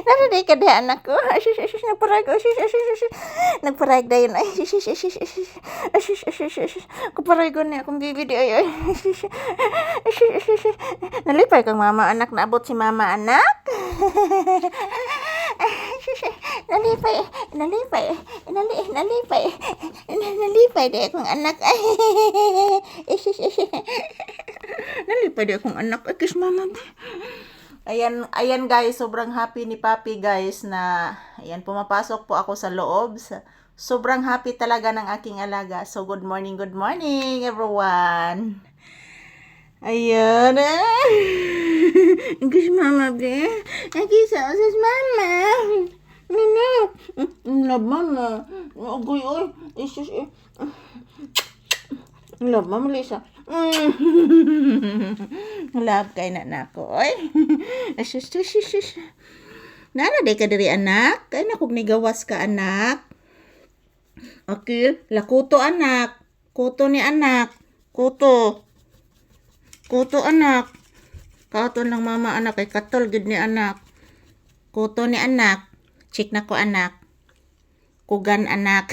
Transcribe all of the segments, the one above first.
Narinig ka di anak ko. Nagparag. Nagparag na yun. Kuparag ko na akong bibi di ay. Nalipay kang mama anak. Naabot si mama anak. Nalipay. Nalipay di akong anak. Nalipay di akong anak. Ay, kiss mama. Ayan guys, sobrang happy ni Papi guys na ayan, pumapasok po ako sa loob. Sobrang happy talaga ng aking alaga. So good morning everyone. Ayan. Kiss mama be. Kiss mama. Mama. Love mama. Agoy oy. Isus. Love mama Lisa. Love kay na nako oy. Asus. Nana day ka diri anak. Kay nakog ni gawas ka anak. Okay, lakuto anak. Kuto ni anak. Kuto anak. Katon lang mama anak kay katol gid ni anak. Kuto ni anak. Check na ko anak. Kugan anak.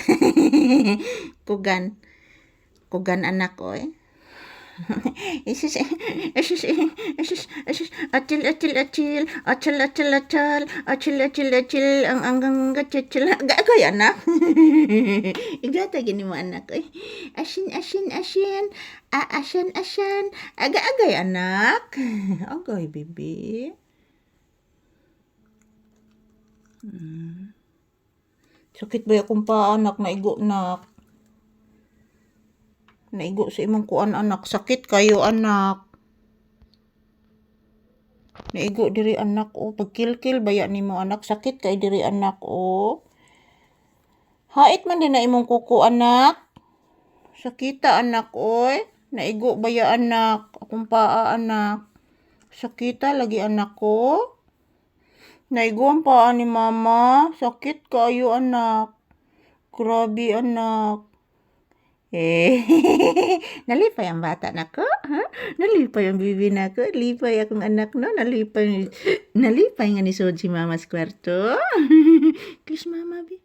Kugan anak oy. Isis. Acil. Ang gacil. Gagay anak. Igata gini mo anak oy. Asin. Asan. Agay anak. Agay bibi. Sakit ba akong paa anak, naigo sa imong kuan anak, sakit kayo anak. Naigo diri anak pagkilkil baya nimo anak, sakit kay diri anak Hait man din na imong kuko anak. Sakita anak oy. Naigo baya anak, akong paa anak. Sakita lagi anak ko. Naigo ang paa ni mama. Sakit kayo anak. Grabe anak. Nalipay ang bata nako. Nalipay ang bibi nako. Lipay akong anak no. Nalipay nga ni si mama sa kwarto. Kiss mama bi.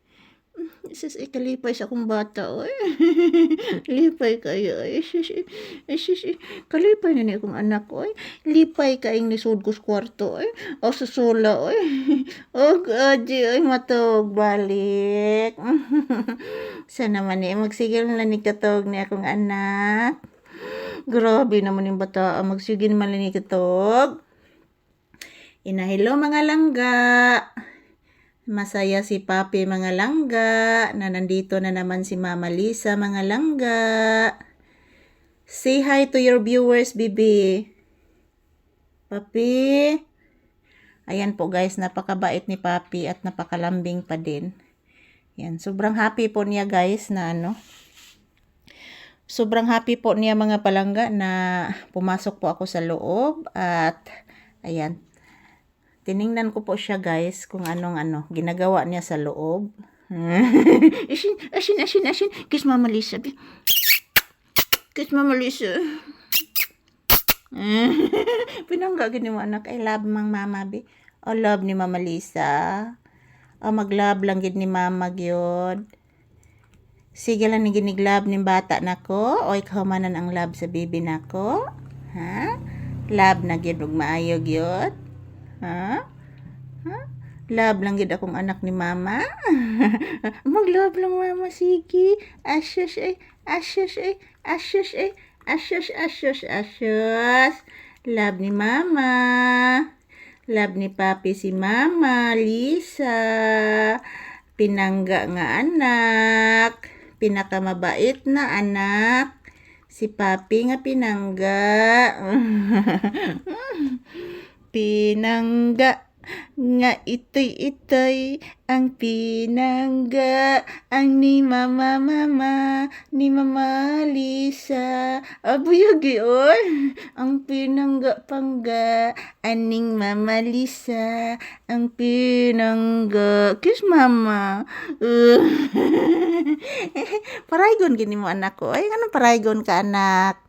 Isus ikalipay sa akong bata oy. Lipay kayo oy. Kalipay na ni akong anak oy. Lipay kaing nisud ko sa kwarto oy. O susula oy. O gaji oy matog balik. Sana man ni magsigil na ni katog ni akong anak. Grabe naman yung bata magsigil man ni katog. Hello mga langga. Masaya si Papi mga langga na nandito na naman si Mama Lisa mga langga. Say hi to your viewers, bibi. Papi. Ayan po guys, napakabait ni Papi at napakalambing pa din. Yan, sobrang happy po niya guys na Sobrang happy po niya mga palangga na pumasok po ako sa loob at ayan. Tiningnan ko po siya guys kung anong ginagawa niya sa loob. Asin. Kiss Mama Lisa. Kiss Mama Lisa. Pinangga gini mo anak. I love mang mama bi. O love ni Mama Lisa. O mag-love lang gid ni mama gyud. Sige lang ni ginig-love ni bata nako. O ikaw manan ang love sa baby nako. Ha? Love na gid ug maayo gyud. Ha? Love lang gid akong anak ni mama. Mag-love lang mama sige. Asyos. Love ni mama. Love ni Papi si Mama Lisa. Pinangga nga anak. Pinakamabait na anak. Si Papi nga pinangga. Pinangga nga itoy ang pinangga ang ni mama ni Mama Lisa. Abuyagi oy ang pinangga pangga aning Mama Lisa ang pinangga. Kiss mama. Paraygon gid nimo anak ko, ay nganong paraygon ka anak?